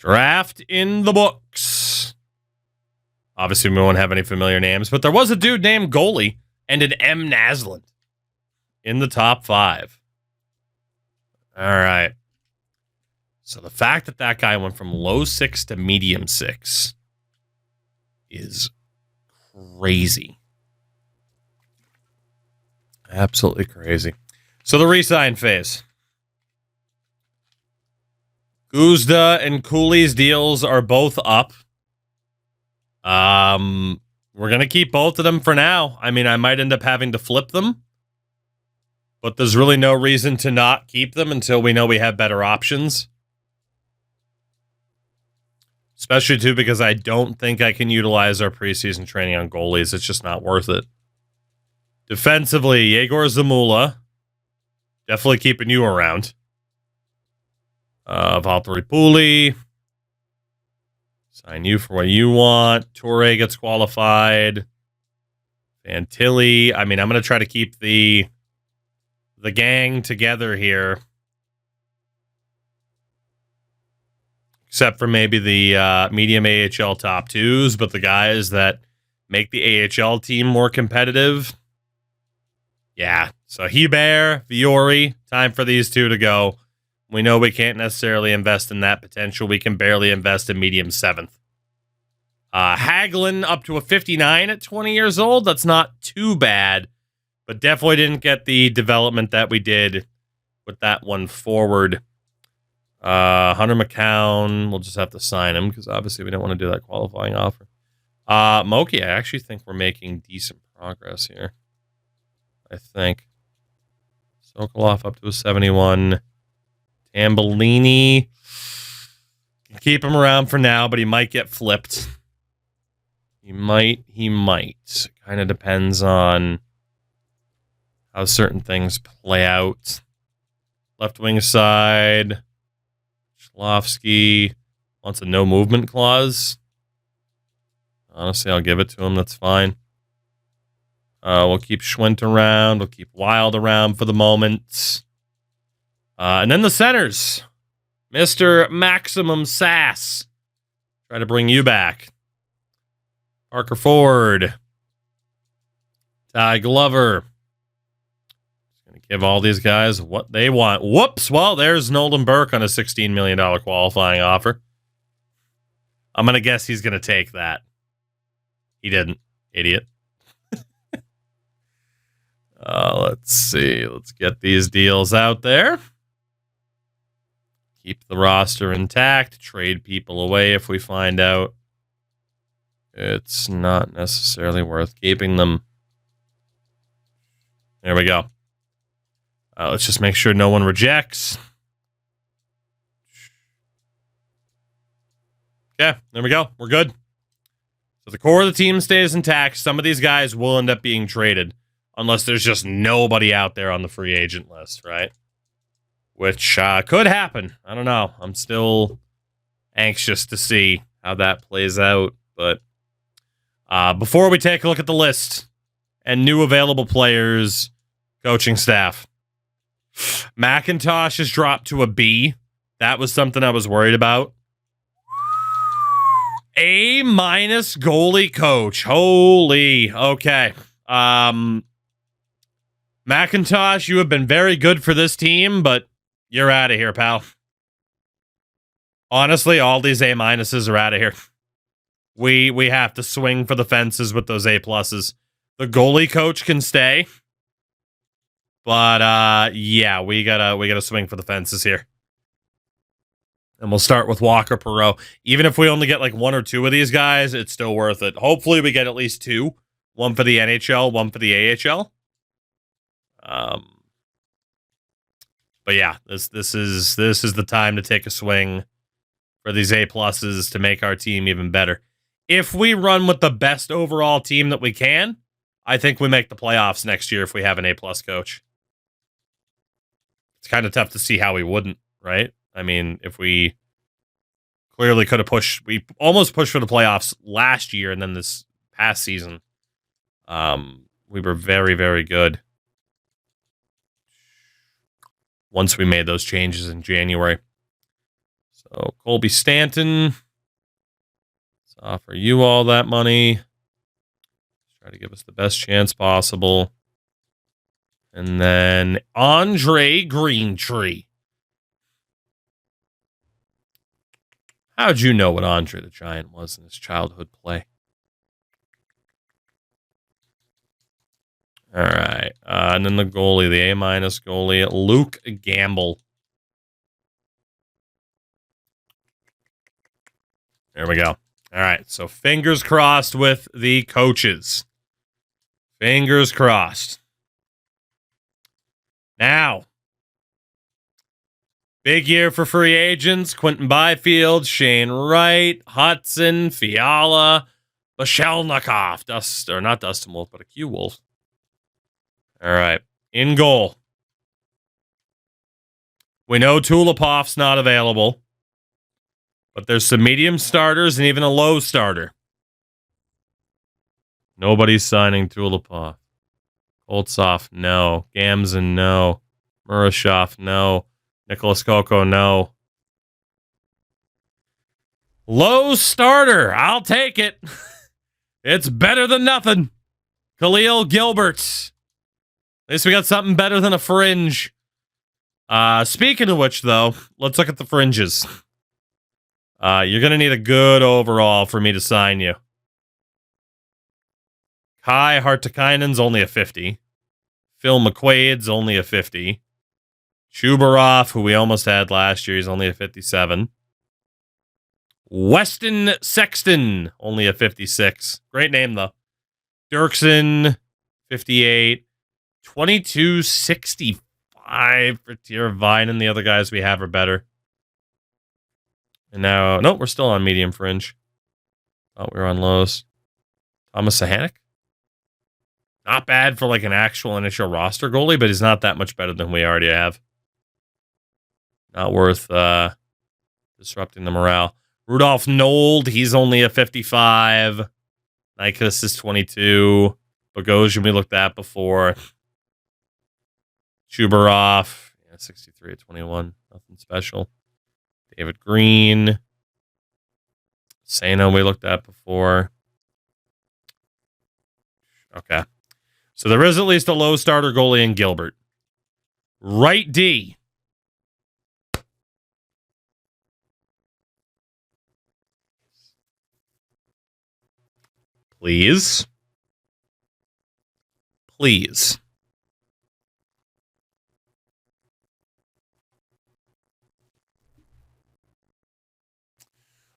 Draft in the books. Obviously, we won't have any familiar names, but there was a dude named Goalie and an M. Naslund in the top 5. All right. So the fact that that guy went from low 6 to medium 6 is crazy. Absolutely crazy. So the re-sign phase. Guzda and Cooley's deals are both up. We're going to keep both of them for now. I mean, I might end up having to flip them, but there's really no reason to not keep them until we know we have better options. Especially, too, because I don't think I can utilize our preseason training on goalies. It's just not worth it. Defensively, Yegor Zamula. Definitely keeping you around. Valtteri Puli. Sign you for what you want. Torre gets qualified. Fantilli. I mean, I'm going to try to keep the gang together here. Except for maybe the medium AHL top 2s, but the guys that make the AHL team more competitive. Yeah, so Hebert, Viore, time for these 2 to go. We know we can't necessarily invest in that potential. We can barely invest in medium 7th. Hagelin up to a 59 at 20 years old. That's not too bad, but definitely didn't get the development that we did with that one forward. Hunter McCown, we'll just have to sign him because obviously we don't want to do that qualifying offer. Moki, I actually think we're making decent progress here. I think. Sokolov up to a 71. Tambellini. Keep him around for now, but he might get flipped. He might. Kind of depends on how certain things play out. Left wing side. Schlovsky wants a no movement clause. Honestly, I'll give it to him. That's fine. We'll keep Schwent around. We'll keep Wild around for the moment. And then the centers. Mr. Maximum Sass. Try to bring you back. Parker Ford. Ty Glover. Just going to give all these guys what they want. Whoops. Well, there's Nolan Burke on a $16 million qualifying offer. I'm going to guess he's going to take that. He didn't. Idiot. Let's see. Let's get these deals out there. Keep the roster intact. Trade people away if we find out it's not necessarily worth keeping them. There we go. Let's just make sure no one rejects. Okay, there we go. We're good. So the core of the team stays intact. Some of these guys will end up being traded unless there's just nobody out there on the free agent list, right? Which could happen. I don't know. I'm still anxious to see how that plays out. But before we take a look at the list and new available players, coaching staff, McIntosh has dropped to a B. That was something I was worried about. A- goalie coach. Holy. Okay. McIntosh, you have been very good for this team, but you're out of here, pal. Honestly, all these A- are out of here. We have to swing for the fences with those A+. The goalie coach can stay, but yeah, we gotta swing for the fences here. And we'll start with Walker Perreault. Even if we only get like 1 or 2 of these guys, it's still worth it. Hopefully, we get at least 2. 1 for the NHL, 1 for the AHL. But yeah, this is the time to take a swing for these A+ to make our team even better. If we run with the best overall team that we can, I think we make the playoffs next year if we have an A+ coach. It's kind of tough to see how we wouldn't, right? I mean, if we clearly could have pushed, we almost pushed for the playoffs last year, and then this past season, we were very, very good once we made those changes in January. So Colby Stanton. Let's offer you all that money. Try to give us the best chance possible. And then Andre Greentree. How'd you know what Andre the Giant was in his childhood play? All right. And then the goalie, the A- goalie, Luke Gamble. There we go. All right. So fingers crossed with the coaches. Fingers crossed. Now, big year for free agents. Quentin Byfield, Shane Wright, Hudson, Fiala, Bashelnikov. Not Dustin Wolf, but a Q Wolf. All right. In goal. We know Tulipov's not available, but there's some medium starters and even a low starter. Nobody's signing Tulipov. Koltsov, no. Gamzin, no. Murashov, no. Nicholas Koko, no. Low starter. I'll take it. It's better than nothing. Khalil Gilbert. At least we got something better than a fringe. Speaking of which, though, let's look at the fringes. You're going to need a good overall for me to sign you. Kai Hartikainen's only a 50. Phil McQuaid's only a 50. Chubarov, who we almost had last year, he's only a 57. Weston Sexton, only a 56. Great name, though. Dirksen, 58. 22.65 for Tiervine, and the other guys we have are better. And now, no, we're still on medium fringe. Thought we were on lows. Thomas Sahanek. Not bad for like an actual initial roster goalie, but he's not that much better than we already have. Not worth disrupting the morale. Rudolph Nold, he's only a 55. Nyquist is 22. Bogosian, we looked at before. Chubarov, 63 at 21. Nothing special. David Green. Sano, we looked at before. Okay. So there is at least a low starter goalie in Gilbert. Right D. Please. Please.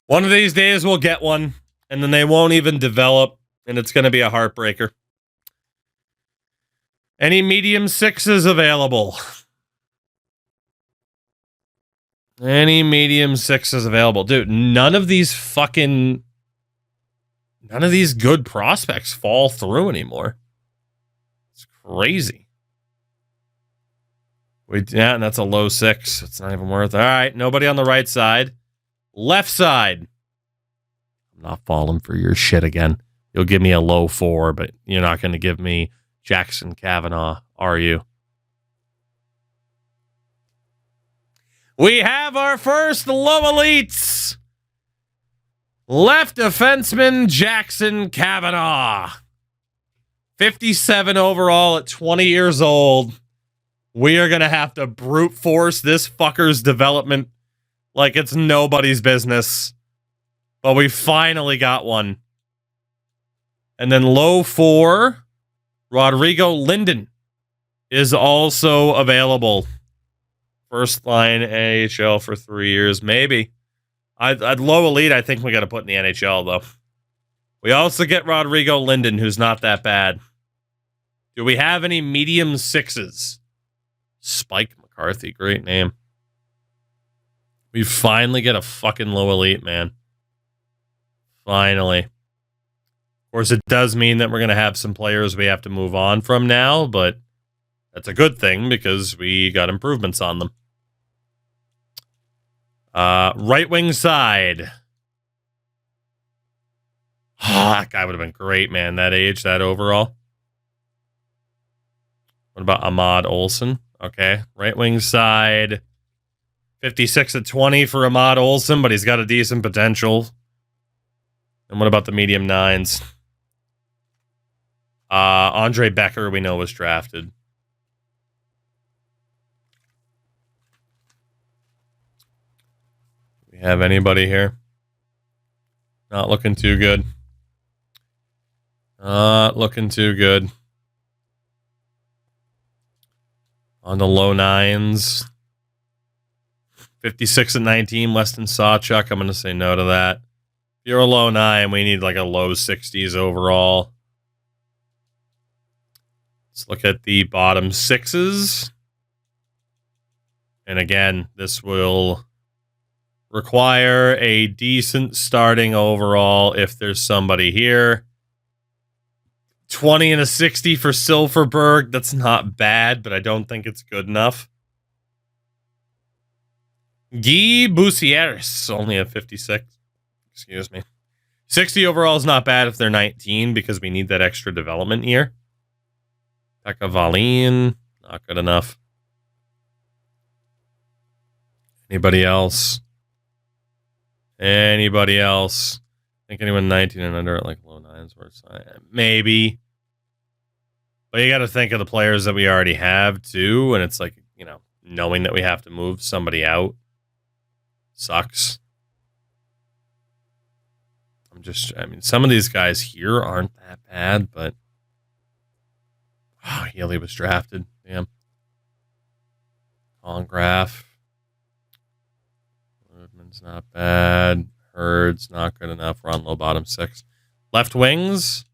One of these days we'll get one, and then they won't even develop, and it's going to be a heartbreaker. Any medium sixes available? Any medium sixes available? Dude, none of these good prospects fall through anymore. It's crazy. Yeah, and that's a low 6. It's not even worth it. All right, nobody on the right side. Left side. I'm not falling for your shit again. You'll give me a low 4, but you're not going to give me Jackson Kavanaugh, are you? We have our first low elites. Left defenseman Jackson Kavanaugh. 57 overall at 20 years old. We are going to have to brute force this fucker's development like it's nobody's business. But we finally got one. And then low 4, Rodrigo Linden is also available. First line AHL for 3 years, maybe. I'd low elite, I think we got to put in the NHL, though. We also get Rodrigo Linden, who's not that bad. Do we have any medium sixes? Spike McCarthy, great name. We finally get a fucking low elite, man. Finally. Of course, it does mean that we're going to have some players we have to move on from now, but that's a good thing because we got improvements on them. Right wing side. Oh, that guy would have been great, man. That age, that overall. What about Ahmad Olsen? Okay. Right wing side. 56 at 20 for Ahmad Olsen, but he's got a decent potential. And what about the medium 9s? Andre Becker, we know, was drafted. We have anybody here? Not looking too good. Not looking too good. On the low 9s. 56 at 19, Weston Sawchuk. I'm going to say no to that. If you're a low 9, we need like a low 60s overall. Let's look at the bottom 6s. And again, this will require a decent starting overall if there's somebody here. 20 and a 60 for Silverberg. That's not bad, but I don't think it's good enough. Guy Bucieres, only a 56. Excuse me. 60 overall is not bad if they're 19 because we need that extra development year. Pekka Wallin, not good enough. Anybody else? Anybody else? I think anyone 19 and under at like low 9s worth maybe. But you got to think of the players that we already have too, and it's like, you know, knowing that we have to move somebody out sucks. I mean, some of these guys here aren't that bad, but Healy was drafted. Damn. Congraf. Woodman's not bad. Hurd's not good enough. We're on low bottom 6. Left wings.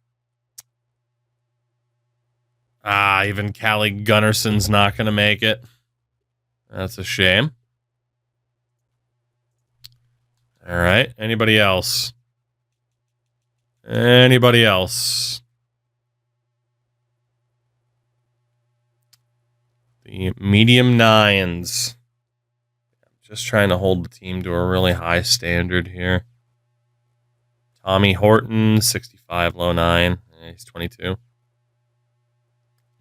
Even Callie Gunnarson's not going to make it. That's a shame. All right. Anybody else? Anybody else? The medium 9s. I'm just trying to hold the team to a really high standard here. Tommy Horton, 65, low 9. He's 22.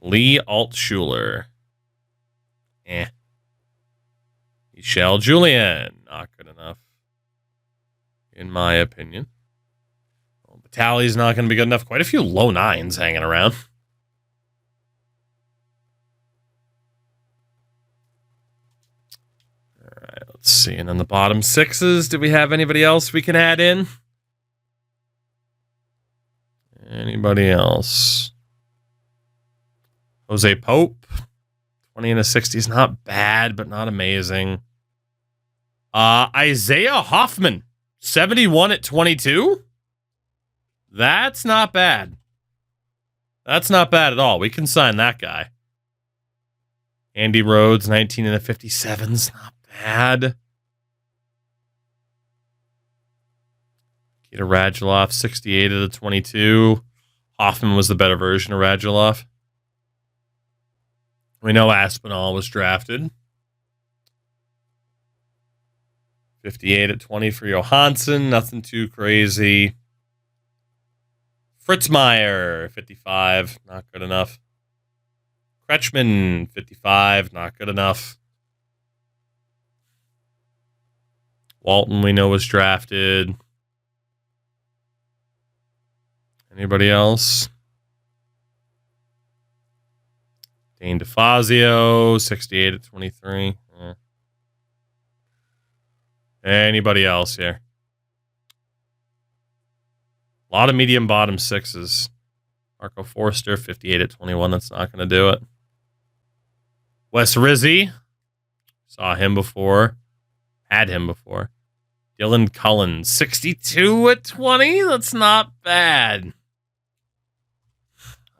Lee Altschuler. Michel Julien. Not good enough. In my opinion. Well, Batali's not going to be good enough. Quite a few low 9s hanging around. All right, let's see. And then the bottom 6s. Do we have anybody else we can add in? Anybody else? Jose Pope. 20 and a 60 is not bad, but not amazing. Isaiah Hoffman. 71 at 22? That's not bad. That's not bad at all. We can sign that guy. Andy Rhodes, 19 and a 57's not bad. Peter Radulov, 68 at a 22. Hoffman was the better version of Radulov. We know Aspinall was drafted. 58 at 20 for Johansson. Nothing too crazy. Fritzmeyer, 55. Not good enough. Kretschmann, 55. Not good enough. Walton, we know, was drafted. Anybody else? Dane DeFazio, 68 at 23. Anybody else here? A lot of medium bottom 6s. Marco Forster, 58 at 21. That's not going to do it. Wes Rizzi. Saw him before. Had him before. Dylan Cullen, 62 at 20. That's not bad.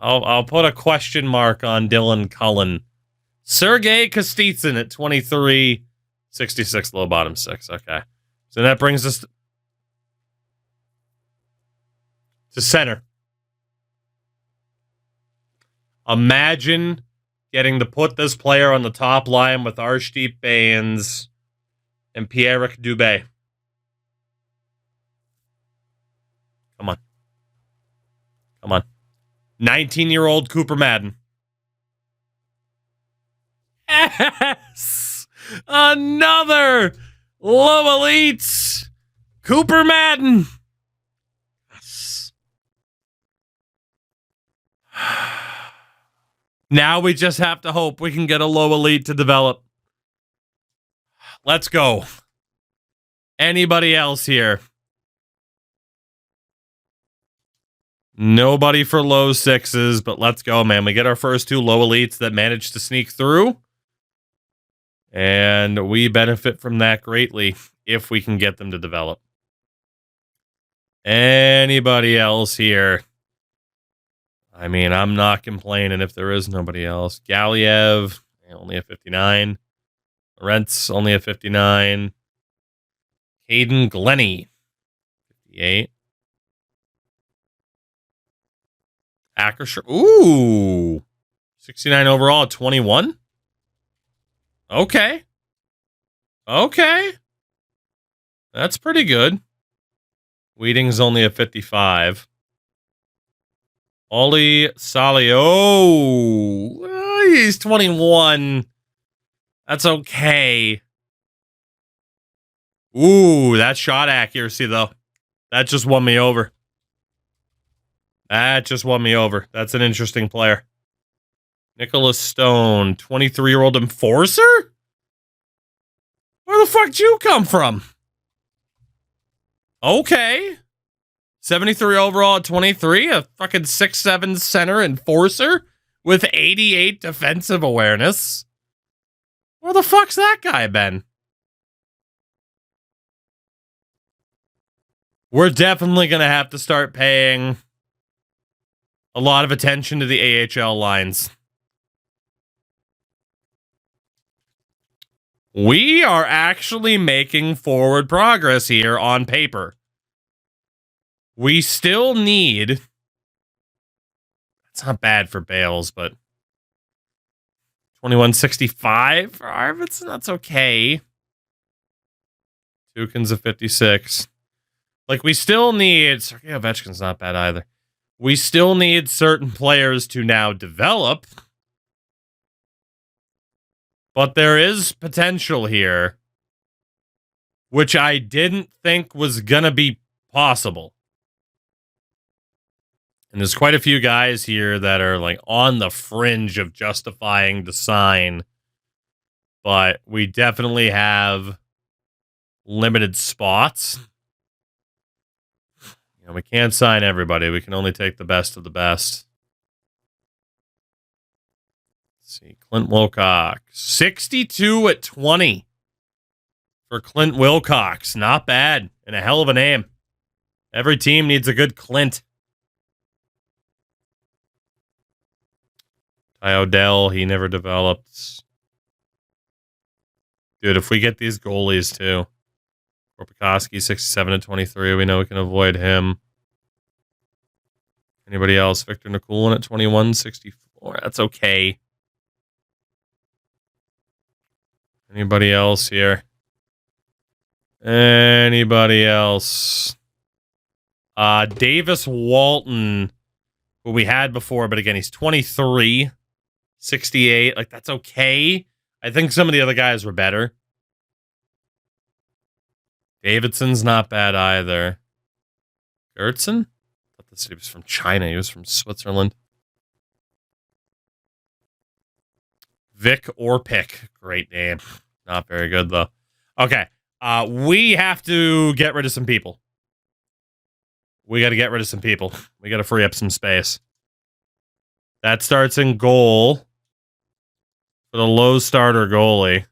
I'll put a question mark on Dylan Cullen. Sergei Kostitsyn at 23. 66 low bottom 6. Okay. So that brings us to center. Imagine getting to put this player on the top line with Arshdeep Bains and Pierrick Dubé. Come on. Come on. 19-year-old Cooper Madden. Yes! Another low elites. Cooper Madden. Yes. Now we just have to hope we can get a low elite to develop. Let's go. Anybody else here? Nobody for low sixes, but let's go, man. We get our first two low elites that managed to sneak through. And we benefit from that greatly if we can get them to develop. Anybody else here? I mean, I'm not complaining if there is nobody else. Galiev, only a 59. Rents, only a 59. Hayden Glennie, 58. Ackershaw, ooh, 69 overall at 21. Okay. That's pretty good. Wheating's only a 55. Ollie Salio. He's 21. That's okay. Ooh, that shot accuracy, though. That just won me over. That's an interesting player. Nicholas Stone, 23-year-old enforcer? Where the fuck did you come from? Okay. 73 overall at 23, a fucking 6'7" center enforcer with 88 defensive awareness. Where the fuck's that guy been? We're definitely going to have to start paying a lot of attention to the AHL lines. We are actually making forward progress here on paper. We still need... That's not bad for Bales, but... 2165 for Arvidsson? That's okay. Tukin's a 56. Like, we still need... Sergei Ovechkin's not bad either. We still need certain players to now develop. But there is potential here, which I didn't think was going to be possible. And there's quite a few guys here that are like on the fringe of justifying the sign. But we definitely have limited spots. You know, we can't sign everybody. We can only take the best of the best. Let's see. Clint Wilcox. 62 at 20 for Clint Wilcox. Not bad. And a hell of a name. Every team needs a good Clint. Ty Odell, he never developed. Dude, if we get these goalies too. Korpikoski, 67 at 23. We know we can avoid him. Anybody else? Victor Nikulin at 21, 64. That's okay. Anybody else here? Anybody else? Davis Walton, who we had before, but again, he's 23. 68, like that's okay. I think some of the other guys were better. Davidson's not bad either. Gertzen? I thought this he was from China. He was from Switzerland. Vic Orpik. Great name. Not very good though. Okay. We have to get rid of some people. We got to free up some space. That starts in goal. For the low starter goalie.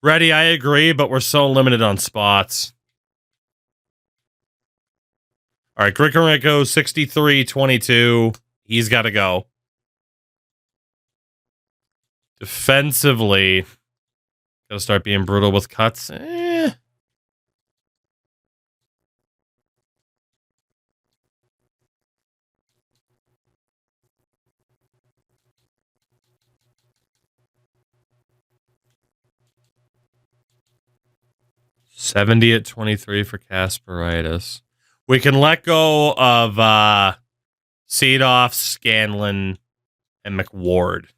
Ready, I agree, but we're so limited on spots. All right, Grigorenko, 63-22. He's got to go. Defensively, got to start being brutal with cuts. 70 at 23 for Kasparaitis. We can let go of Seedoff, Scanlon, and McWard.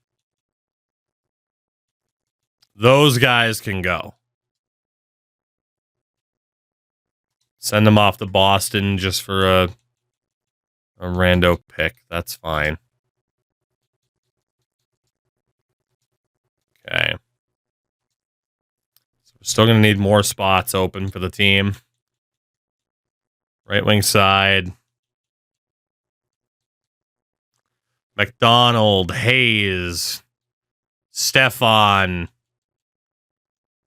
Those guys can go. Send them off to Boston just for a rando pick. That's fine. Okay. So we're still going to need more spots open for the team. Right wing side. McDonald, Hayes, Stefan.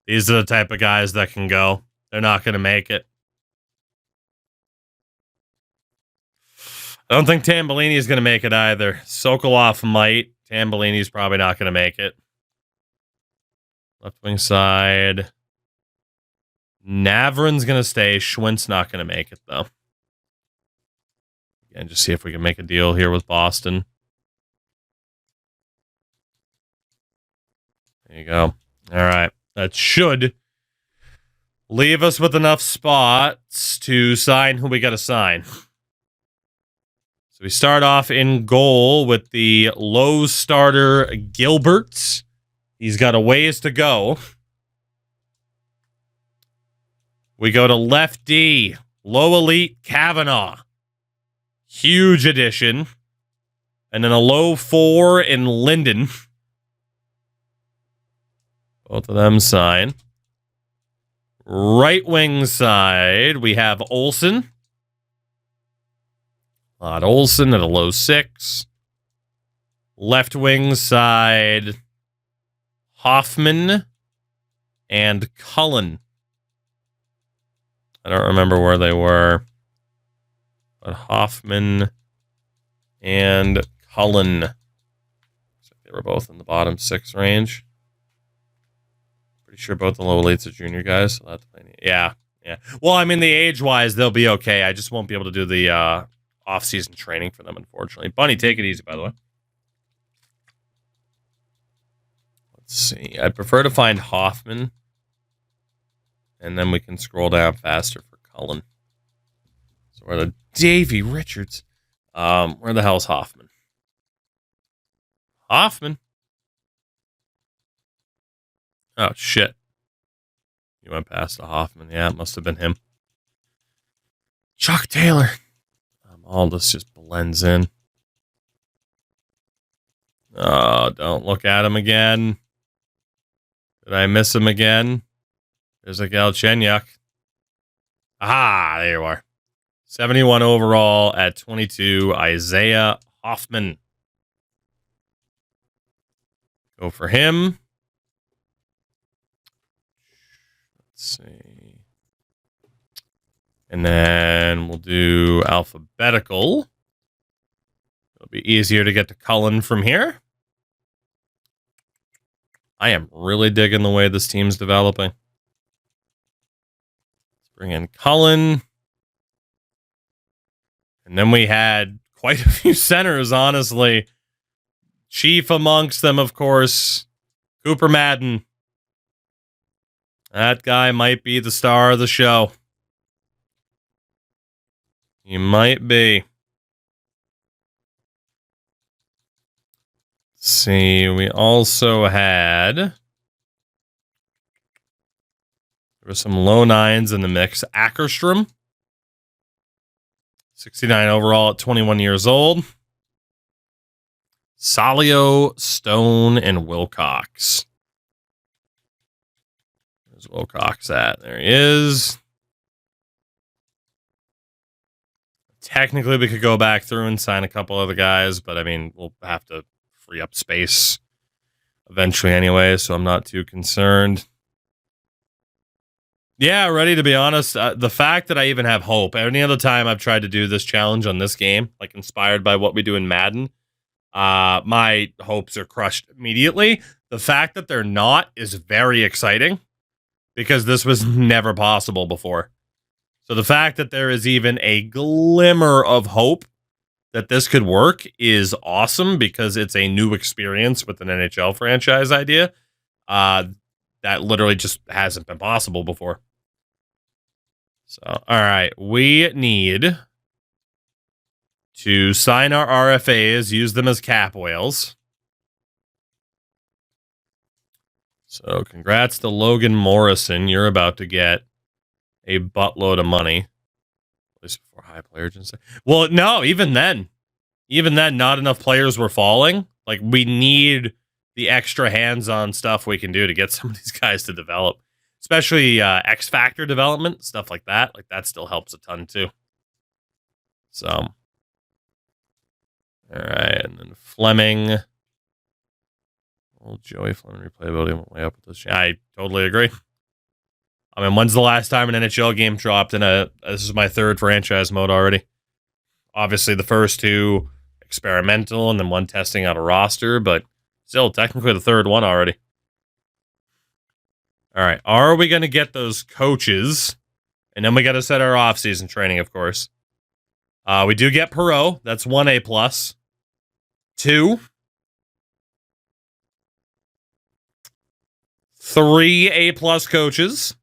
These are the type of guys that can go. They're not going to make it. I don't think Tambellini is going to make it either. Sokolov might. Tambellini's probably not going to make it. Left wing side. Navrin's going to stay. Schwint's not going to make it, though. Again, just see if we can make a deal here with Boston. There you go. All right. That should leave us with enough spots to sign who we got to sign. So we start off in goal with the low starter Gilbert. He's got a ways to go. We go to left D, low elite Kavanaugh. Huge addition. And then a low 4 in Linden. Both of them sign. Right wing side, we have Olsen. Olsen at a low 6. Left wing side, Hoffman and Cullen. I don't remember where they were. But Hoffman and Cullen. They were both in the bottom 6 range. Pretty sure both the low elites are junior guys. So that's yeah. Well, I mean, the age-wise, they'll be okay. I just won't be able to do the off-season training for them, unfortunately. Bunny, take it easy, by the way. Let's see. I'd prefer to find Hoffman. And then we can scroll down faster for Cullen. So we're the Davey Richards. Where the hell's Hoffman? Hoffman? Oh, shit. You went past the Hoffman. Yeah, it must have been him. Chuck Taylor. All this just blends in. Oh, don't look at him again. Did I miss him again? There's a Galchenyuk. Aha, there you are. 71 overall at 22, Isaiah Hoffman. Go for him. Let's see. And then we'll do alphabetical. It'll be easier to get to Cullen from here. I am really digging the way this team's developing. Let's bring in Cullen. And then we had quite a few centers, honestly. Chief amongst them, of course, Cooper Madden. That guy might be the star of the show. He might be. Let's see, we also had... There were some low 9s in the mix. Ackerstrom. 69 overall at 21 years old. Salio, Stone, and Wilcox. Where's Wilcox at? There he is. Technically, we could go back through and sign a couple other guys, but I mean, we'll have to free up space eventually anyway, so I'm not too concerned. Yeah, ready to be honest. The fact that I even have hope. Any other time I've tried to do this challenge on this game, like inspired by what we do in Madden, my hopes are crushed immediately. The fact that they're not is very exciting because this was never possible before. So the fact that there is even a glimmer of hope that this could work is awesome because it's a new experience with an NHL franchise idea that literally just hasn't been possible before. So, all right, we need to sign our RFAs, use them as cap whales. So congrats to Logan Morrison. You're about to get a buttload of money. At least before high player agency. Well, no, even then, not enough players were falling. Like, we need the extra hands-on stuff we can do to get some of these guys to develop. Especially X Factor development, stuff like that. Like, that still helps a ton, too. So, all right, and then Fleming. Old Joey Fleming replayability went way up with this. I totally agree. I mean, when's the last time an NHL game dropped in this is my third franchise mode already. Obviously, the first two experimental and then one testing out a roster, but still technically the third one already. All right, are we going to get those coaches? And then we got to set our off-season training, of course. We do get Perot. That's 1 A+. 2. 3 A+ coaches.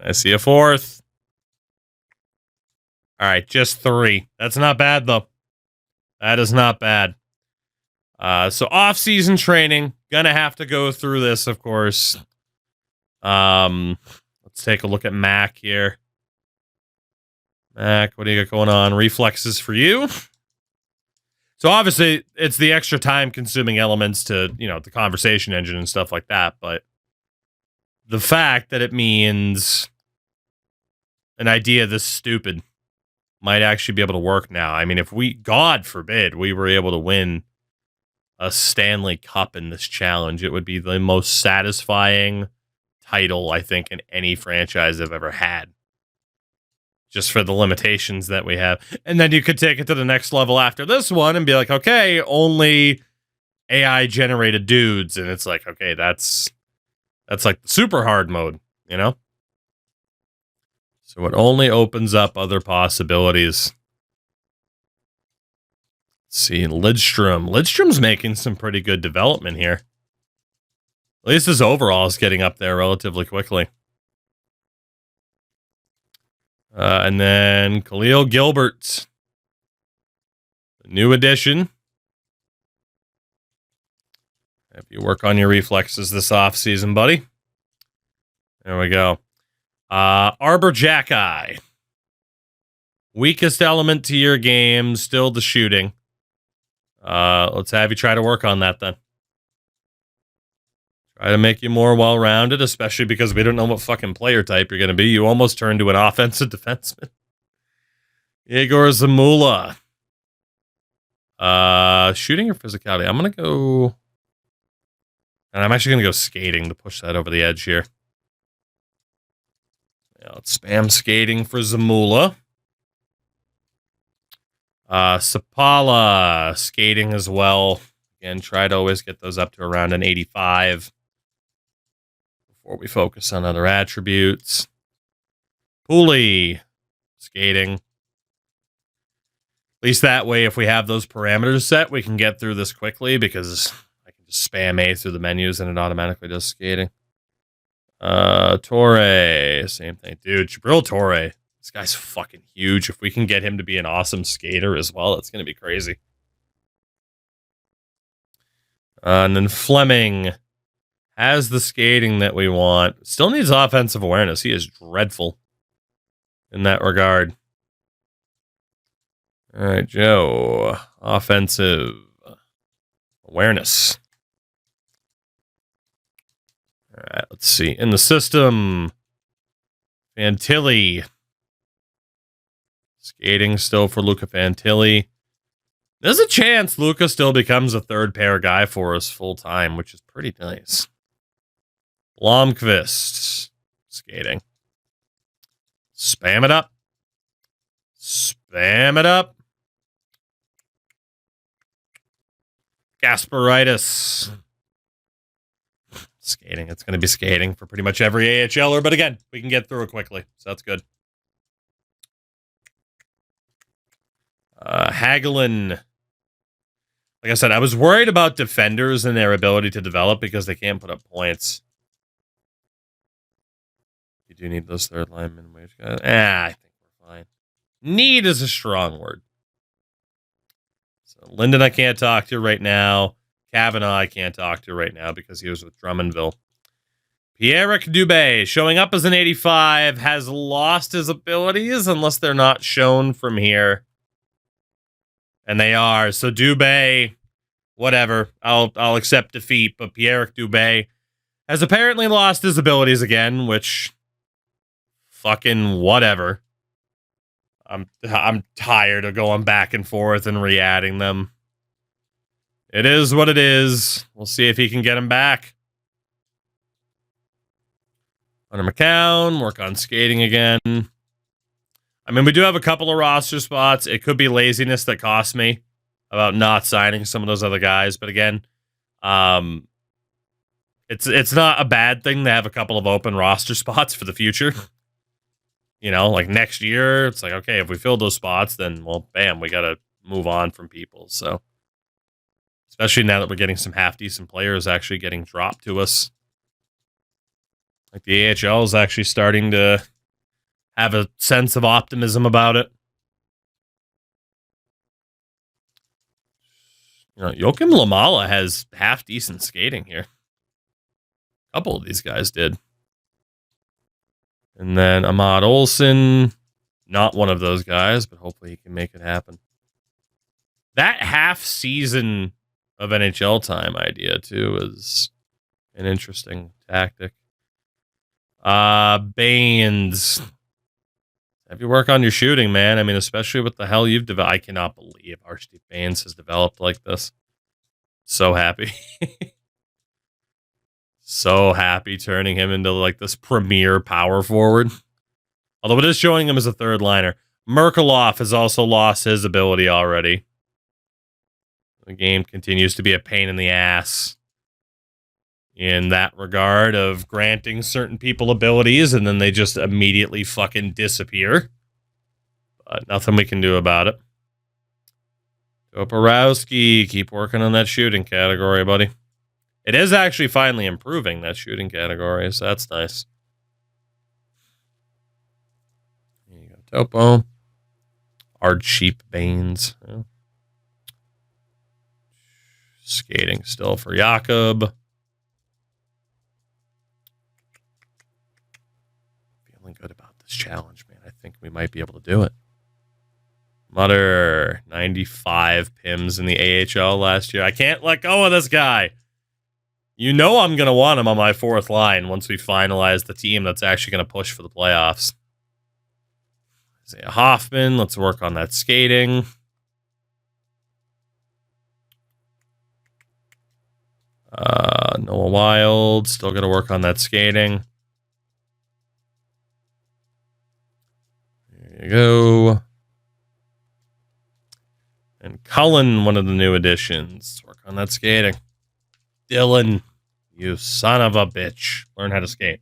I see a 4th. All right, just 3. That's not bad, though. That is not bad. So off-season training. Gonna have to go through this, of course. Let's take a look at Mac here. Mac, what do you got going on? Reflexes for you. So obviously, it's the extra time-consuming elements to, the conversation engine and stuff like that, but the fact that it means an idea this stupid might actually be able to work now. I mean, if we, God forbid, we were able to win a Stanley Cup in this challenge, it would be the most satisfying title, I think, in any franchise I've ever had. Just for the limitations that we have. And then you could take it to the next level after this one and be like, okay, only AI-generated dudes. And it's like, okay, that's like the super hard mode, So it only opens up other possibilities. Let's see, Lidstrom. Lidstrom's making some pretty good development here. At least his overall is getting up there relatively quickly. And then Khalil Gilbert. The new addition. If you work on your reflexes this offseason, buddy. There we go. Arbor Jackeye. Weakest element to your game, still the shooting. Let's have you try to work on that then. Try to make you more well-rounded, especially because we don't know what fucking player type you're going to be. You almost turned to an offensive defenseman. Igor Zamula. Shooting or physicality? I'm going to go... And I'm actually going to go skating to push that over the edge here. Yeah, let's spam skating for Zamula. Sapala, skating as well. Again, try to always get those up to around an 85 before we focus on other attributes. Pooley, skating. At least that way, if we have those parameters set, we can get through this quickly because I can just spam A through the menus and it automatically does skating. Torre, same thing. Dude, Jabril Torre. This guy's fucking huge. If we can get him to be an awesome skater as well, that's going to be crazy. And then Fleming has the skating that we want. Still needs offensive awareness. He is dreadful in that regard. All right, Joe. Offensive awareness. All right, let's see. In the system, Fantilli. Skating still for Luca Fantilli. There's a chance Luca still becomes a third pair guy for us full time, which is pretty nice. Blomqvist. Skating. Spam it up. Spam it up. Gasparitis. Skating. It's going to be skating for pretty much every AHLer, but again, we can get through it quickly, so that's good. Hagelin. Like I said, I was worried about defenders and their ability to develop because they can't put up points. You do need those third linemen wage guys. I think we're fine. Need is a strong word. So Linden I can't talk to right now. Kavanaugh I can't talk to right now because he was with Drummondville. Pierre Dubé, showing up as an 85, has lost his abilities unless they're not shown from here. And they are. So Dubé, whatever. I'll accept defeat, but Pierre Dubé has apparently lost his abilities again, which fucking whatever. I'm tired of going back and forth and re-adding them. It is what it is. We'll see if he can get him back. Hunter McCown, work on skating again. I mean, we do have a couple of roster spots. It could be laziness that cost me about not signing some of those other guys. But again, it's not a bad thing to have a couple of open roster spots for the future. You know, like next year, it's like, okay, if we fill those spots, then, well, bam, we got to move on from people. So, especially now that we're getting some half-decent players actually getting dropped to us. Like the AHL is actually starting to have a sense of optimism about it. You know, Joakim Lamala has half-decent skating here. A couple of these guys did. And then Ahmad Olsen, not one of those guys, but hopefully he can make it happen. That half season of NHL time idea, too, is an interesting tactic. Baines. Have you work on your shooting, man? I mean, especially with the hell you've developed. I cannot believe Archie Baines has developed like this. So happy. So happy turning him into like this premier power forward. Although it is showing him as a third liner. Merkelov has also lost his ability already. The game continues to be a pain in the ass in that regard of granting certain people abilities and then they just immediately fucking disappear. But nothing we can do about it. Toporowski, keep working on that shooting category, buddy. It is actually finally improving, that shooting category, so that's nice. There you go, Topo. Archie Baines. Yeah. Skating still for Jakob. Feeling good about this challenge, man. I think we might be able to do it. Mutter, 95 PIMs in the AHL last year. I can't let go of this guy. You know I'm going to want him on my fourth line once we finalize the team that's actually going to push for the playoffs. Isaiah Hoffman, let's work on that skating. Noah Wild, still going to work on that skating. There you go. And Cullen, one of the new additions. Let's work on that skating. Dylan, you son of a bitch. Learn how to skate.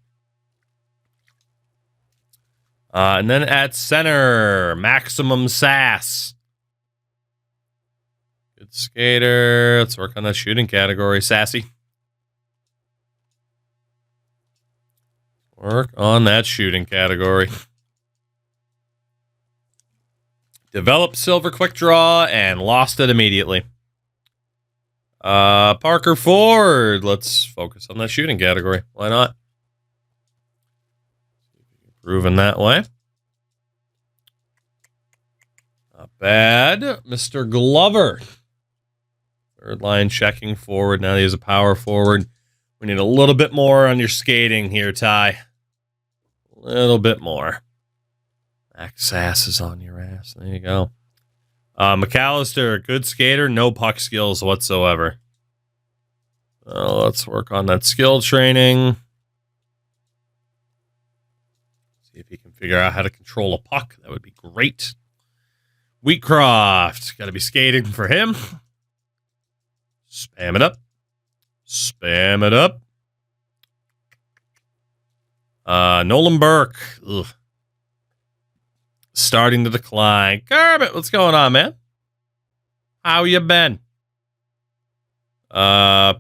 And then at center, Maximum Sass. Good skater. Let's work on that shooting category. Sassy. Work on that shooting category. Developed Silver Quick Draw and lost it immediately. Parker Ford. Let's focus on that shooting category. Why not? Proven that way. Not bad. Mr. Glover. Third line checking forward. Now he's a power forward. We need a little bit more on your skating here, Ty. A little bit more. Max ass is on your ass. There you go. McAllister, good skater, no puck skills whatsoever. Let's work on that skill training. See if he can figure out how to control a puck. That would be great. Wheatcroft, got to be skating for him. Spam it up. Spam it up. Nolan Burke. Ugh. Starting to decline. Kermit, what's going on, man? How you been? Guess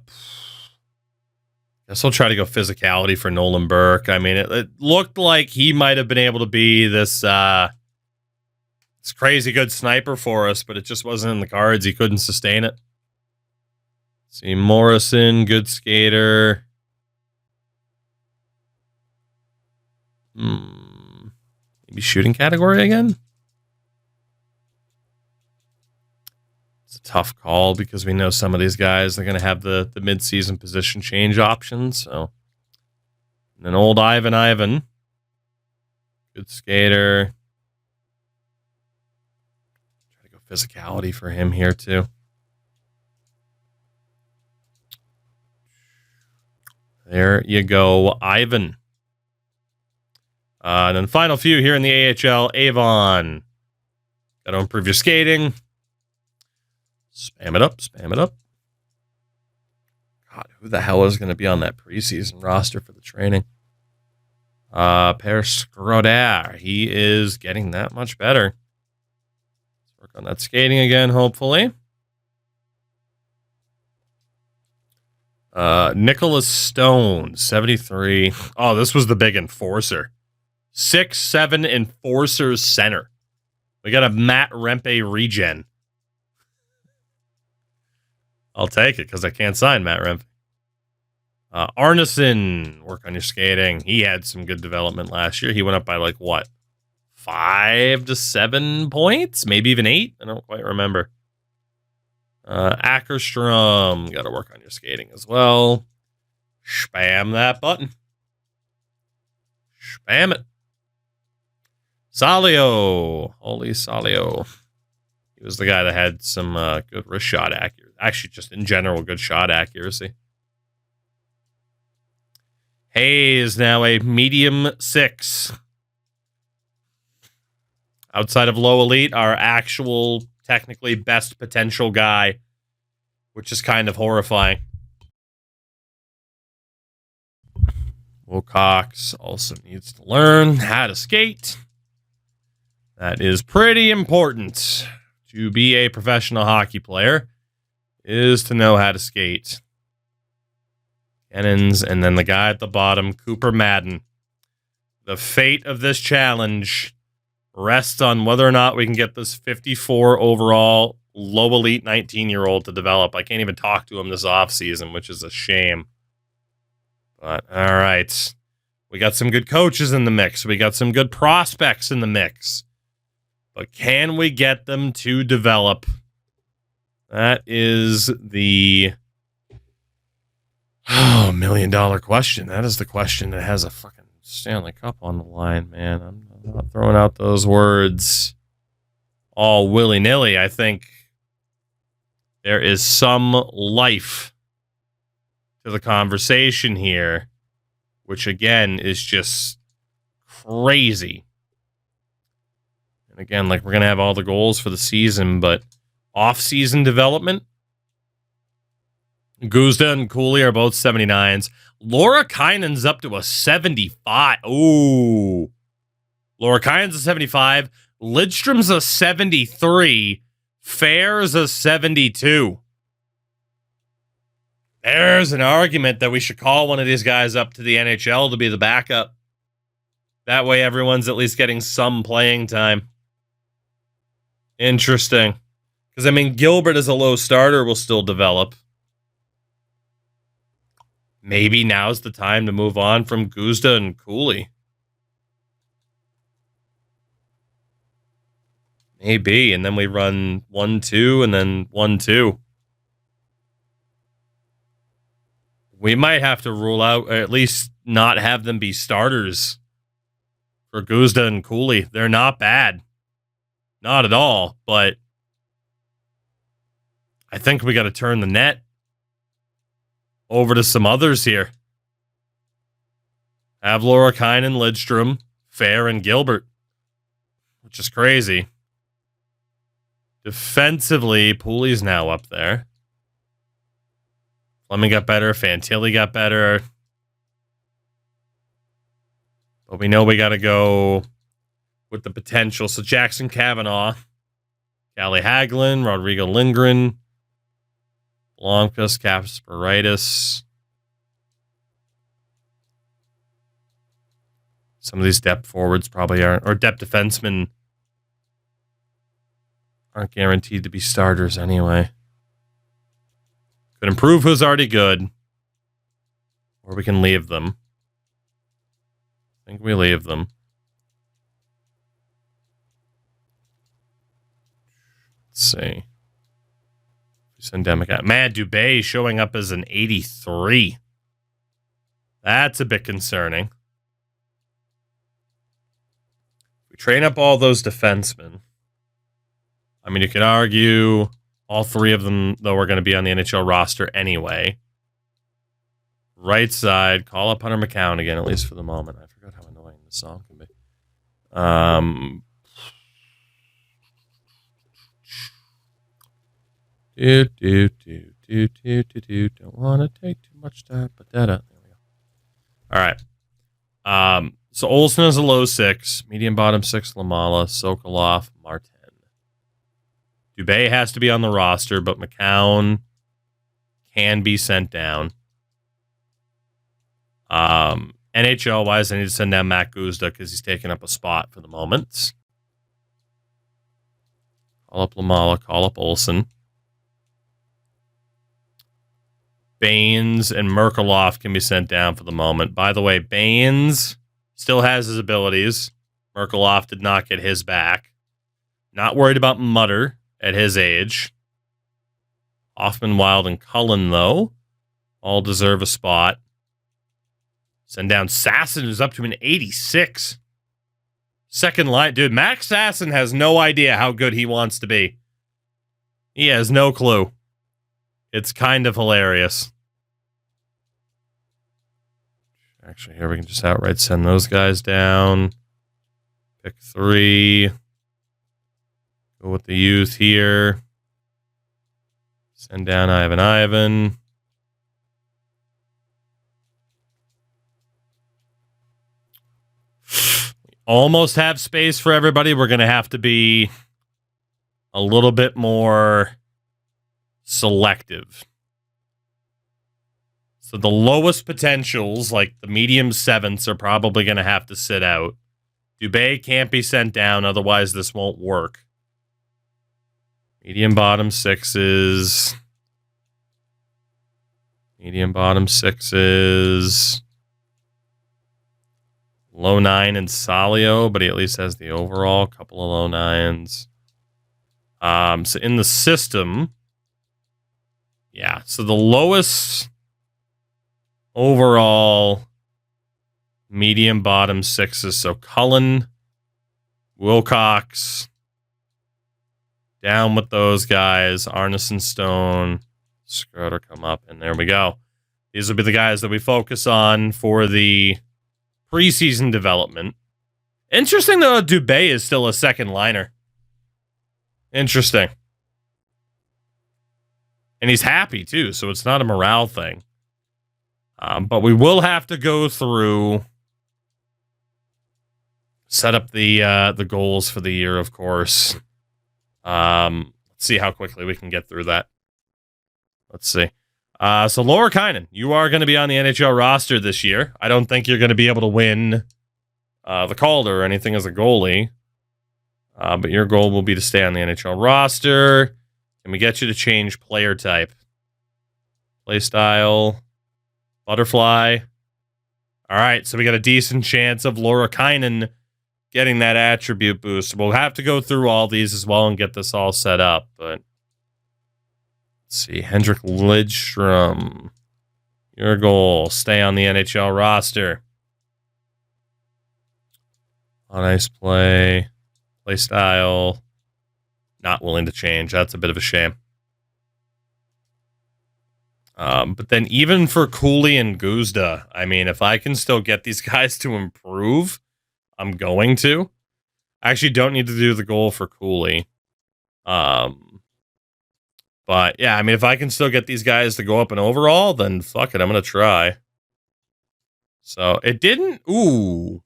I'll try to go physicality for Nolan Burke. I mean, it looked like he might have been able to be this It's crazy good sniper for us, but it just wasn't in the cards. He couldn't sustain it. See, Morrison, good skater. Maybe shooting category again? It's a tough call because we know some of these guys are going to have the mid-season position change options. So, and then old Ivan. Good skater. Try to go physicality for him here, too. There you go, Ivan. And then final few here in the AHL, Avon. Got to improve your skating. Spam it up. God, who the hell is going to be on that preseason roster for the training? Per Skroder. He is getting that much better. Let's work on that skating again, hopefully. Nicholas Stone, 73. Oh, this was the big enforcer. 6'7" enforcer center. We got a Matt Rempe regen. I'll take it because I can't sign Matt Rempe. Arneson, work on your skating. He had some good development last year. He went up by 5 to 7 points? Maybe even 8? I don't quite remember. Ackerstrom, got to work on your skating as well. Spam that button. Spam it. Salio. Holy Salio. He was the guy that had some good wrist shot accuracy. Actually, just in general, good shot accuracy. Hayes, now a medium 6. Outside of low elite, our actual, technically best potential guy, which is kind of horrifying. Wilcox also needs to learn how to skate. That is pretty important. To be a professional hockey player is to know how to skate. Cannons, and then the guy at the bottom, Cooper Madden. The fate of this challenge rests on whether or not we can get this 54 overall low elite 19-year-old to develop. I can't even talk to him this offseason, which is a shame. But all right. We got some good coaches in the mix. We got some good prospects in the mix. But can we get them to develop? That is the $1 million question. That is the question that has a fucking Stanley Cup on the line, man. I'm not throwing out those words all willy-nilly. I think there is some life to the conversation here, which again is just crazy. And again, we're going to have all the goals for the season, but off-season development, Guzda and Cooley are both 79s. Laura Kinen's up to a 75. Ooh. Laura Kinen's a 75. Lidstrom's a 73. Fair's a 72. There's an argument that we should call one of these guys up to the NHL to be the backup. That way everyone's at least getting some playing time. Interesting. Because, Gilbert as a low starter will still develop. Maybe now's the time to move on from Guzda and Cooley. Maybe. And then we run 1-2 and then 1-2. We might have to rule out, or at least not have them be starters for Guzda and Cooley. They're not bad. Not at all. But I think we got to turn the net over to some others here. Have Laura Kinen, Lidstrom, Fair, and Gilbert, which is crazy. Defensively, Pooley's now up there. Fleming got better. Fantilli got better. But we know we got to go with the potential. So Jackson Cavanaugh, Callie Hagelin, Rodrigo Lindgren, Blomqvist, Kasparaitis. Some of these depth forwards probably aren't, or depth defensemen aren't guaranteed to be starters anyway. Could improve who's already good. Or we can leave them. I think we leave them. Let's see. Send down McCann. Man, Dubé showing up as an 83. That's a bit concerning. We train up all those defensemen. I mean, you could argue all three of them, though, are going to be on the NHL roster anyway. Right side, call up Hunter McCown again, at least for the moment. I forgot how annoying this song can be. Don't want to take too much time, but there we go. All right. So Olsen is a low 6, medium bottom 6, Lamala, Sokolov, Martin. Dubé has to be on the roster, but McCown can be sent down. NHL-wise, I need to send down Matt Guzda because he's taking up a spot for the moment. Call up Lamala, call up Olsen. Baines and Merkelov can be sent down for the moment. By the way, Baines still has his abilities. Merkelov did not get his back. Not worried about Mutter at his age. Hoffman, Wild, and Cullen, though, all deserve a spot. Send down Sasson, who's up to an 86. Second line. Dude, Max Sasson has no idea how good he wants to be. He has no clue. It's kind of hilarious. Actually, here we can just outright send those guys down. Pick 3. Go with the youth here. Send down Ivan. We almost have space for everybody. We're going to have to be a little bit more selective. So the lowest potentials, like the medium 7ths, are probably going to have to sit out. Dubé can't be sent down, otherwise this won't work. Medium bottom 6s. Medium bottom 6s. Low 9 and Salio, but he at least has the overall. Couple of low 9s. So in the system, yeah, so the lowest overall medium bottom 6s. So Cullen, Wilcox, down with those guys. Arneson, Stone, Schroeder come up, and there we go. These will be the guys that we focus on for the preseason development. Interesting, though, Dubé is still a second liner. Interesting. And he's happy, too, so it's not a morale thing. But we will have to go through, set up the goals for the year, of course. Let's see how quickly we can get through that. Let's see. So Laura Kynan, you are going to be on the NHL roster this year. I don't think you're going to be able to win the Calder or anything as a goalie. But your goal will be to stay on the NHL roster. Can we get you to change player type? Play style. Butterfly. All right, so we got a decent chance of Laura Kynan getting that attribute boost. We'll have to go through all these as well and get this all set up. But let's see. Hendrik Lidstrom. Your goal. Stay on the NHL roster. On ice play. Play style. Not willing to change. That's a bit of a shame. But then even for Cooley and Guzda, I mean, if I can still get these guys to improve, I'm going to. I actually don't need to do the goal for Cooley. But yeah, I mean, if I can still get these guys to go up and overall, then fuck it, I'm going to try. So it didn't. Ooh.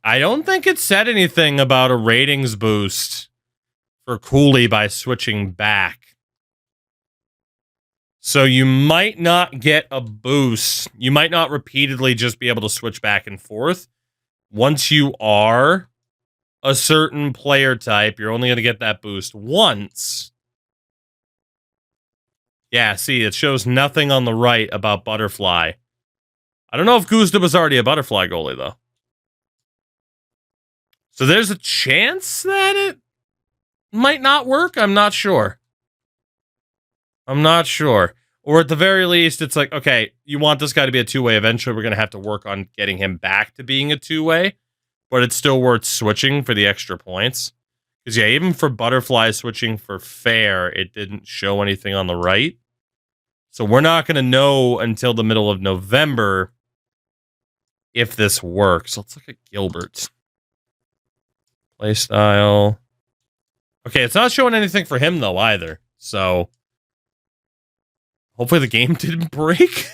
I don't think it said anything about a ratings boost for Cooley by switching back. So you might not get a boost. You might not repeatedly just be able to switch back and forth. Once you are a certain player type, you're only going to get that boost once. Yeah, see, it shows nothing on the right about Butterfly. I don't know if Guzda was already a Butterfly goalie, though. So there's a chance that it might not work. I'm not sure. Or at the very least, it's like, okay, you want this guy to be a two-way. Eventually, we're going to have to work on getting him back to being a two-way. But it's still worth switching for the extra points. Because, yeah, even for Butterfly switching for fair, it didn't show anything on the right. So we're not going to know until the middle of November if this works. Let's look at Gilbert. Playstyle. Okay, it's not showing anything for him, though, either. So hopefully the game didn't break.